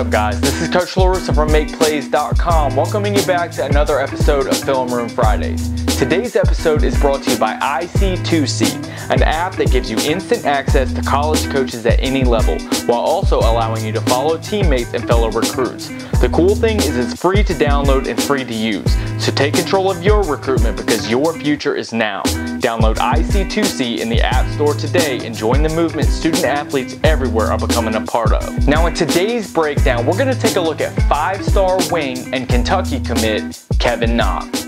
What's up, guys? This is Coach LaRussa from MakePlayz.com, welcoming you back to another episode of Film Room Fridays. Today's episode is brought to you by IC2C, an app that gives you instant access to college coaches at any level, while also allowing you to follow teammates and fellow recruits. The cool thing is it's free to download and free to use, so take control of your recruitment because your future is now. Download IC2C in the App Store today and join the movement student athletes everywhere are becoming a part of. Now in today's breakdown, we're going to take a look at 5-star wing and Kentucky commit Kevin Knox.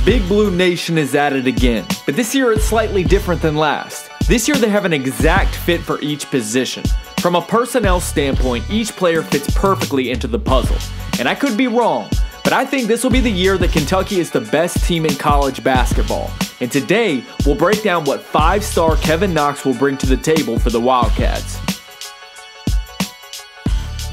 Big Blue Nation is at it again, but this year it's slightly different than last. This year they have an exact fit for each position. From a personnel standpoint, each player fits perfectly into the puzzle. And I could be wrong, but I think this will be the year that Kentucky is the best team in college basketball. And today, we'll break down what 5-star Kevin Knox will bring to the table for the Wildcats.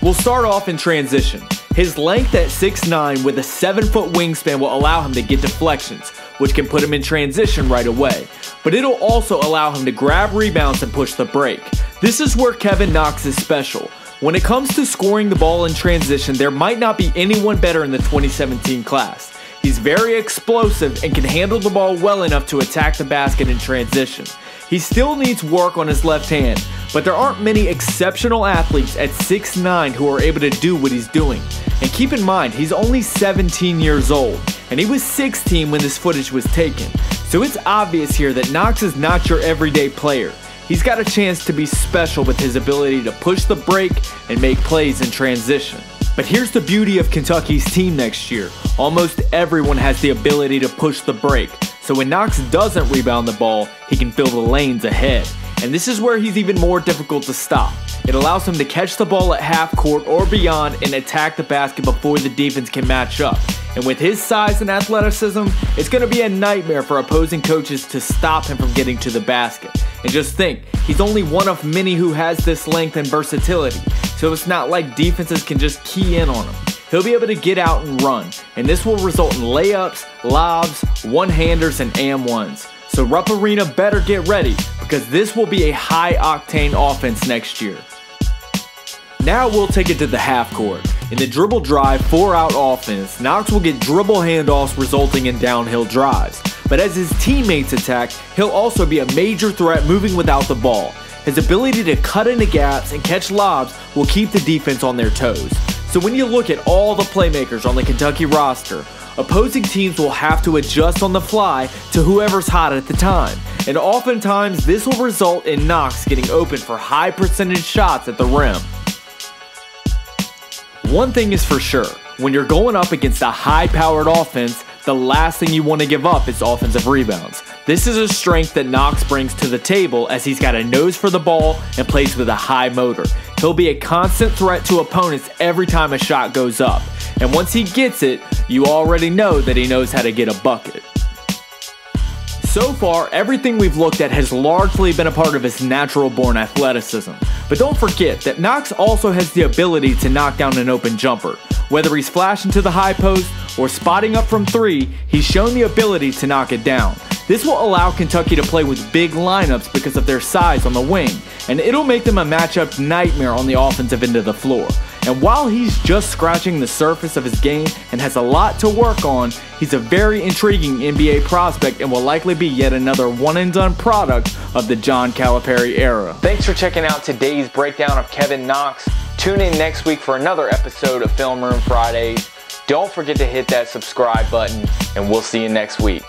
We'll start off in transition. His length at 6'9" with a 7-foot wingspan will allow him to get deflections, which can put him in transition right away. But it'll also allow him to grab rebounds and push the break. This is where Kevin Knox is special. When it comes to scoring the ball in transition, there might not be anyone better in the 2017 class. He's very explosive and can handle the ball well enough to attack the basket in transition. He still needs work on his left hand, but there aren't many exceptional athletes at 6'9" who are able to do what he's doing. And keep in mind, he's only 17 years old, and he was 16 when this footage was taken. So it's obvious here that Knox is not your everyday player. He's got a chance to be special with his ability to push the break and make plays in transition. But here's the beauty of Kentucky's team next year. Almost everyone has the ability to push the break. So when Knox doesn't rebound the ball, he can fill the lanes ahead. And this is where he's even more difficult to stop. It allows him to catch the ball at half court or beyond and attack the basket before the defense can match up. And with his size and athleticism, it's going to be a nightmare for opposing coaches to stop him from getting to the basket. And just think, he's only one of many who has this length and versatility, so it's not like defenses can just key in on him. He'll be able to get out and run, and this will result in layups, lobs, one-handers, and and-ones. So Rupp Arena better get ready, because this will be a high-octane offense next year. Now we'll take it to the half court. In the dribble drive 4-out offense, Knox will get dribble handoffs resulting in downhill drives. But as his teammates attack, he'll also be a major threat moving without the ball. His ability to cut into gaps and catch lobs will keep the defense on their toes. So when you look at all the playmakers on the Kentucky roster, opposing teams will have to adjust on the fly to whoever's hot at the time. And oftentimes this will result in Knox getting open for high percentage shots at the rim. One thing is for sure, when you're going up against a high-powered offense, the last thing you want to give up is offensive rebounds. This is a strength that Knox brings to the table as he's got a nose for the ball and plays with a high motor. He'll be a constant threat to opponents every time a shot goes up. And once he gets it, you already know that he knows how to get a bucket. So far, everything we've looked at has largely been a part of his natural-born athleticism. But don't forget that Knox also has the ability to knock down an open jumper. Whether he's flashing to the high post or spotting up from 3, he's shown the ability to knock it down. This will allow Kentucky to play with big lineups because of their size on the wing, and it'll make them a matchup nightmare on the offensive end of the floor. And while he's just scratching the surface of his game and has a lot to work on, he's a very intriguing NBA prospect and will likely be yet another one-and-done product of the John Calipari era. Thanks for checking out today's breakdown of Kevin Knox. Tune in next week for another episode of Film Room Fridays. Don't forget to hit that subscribe button, and we'll see you next week.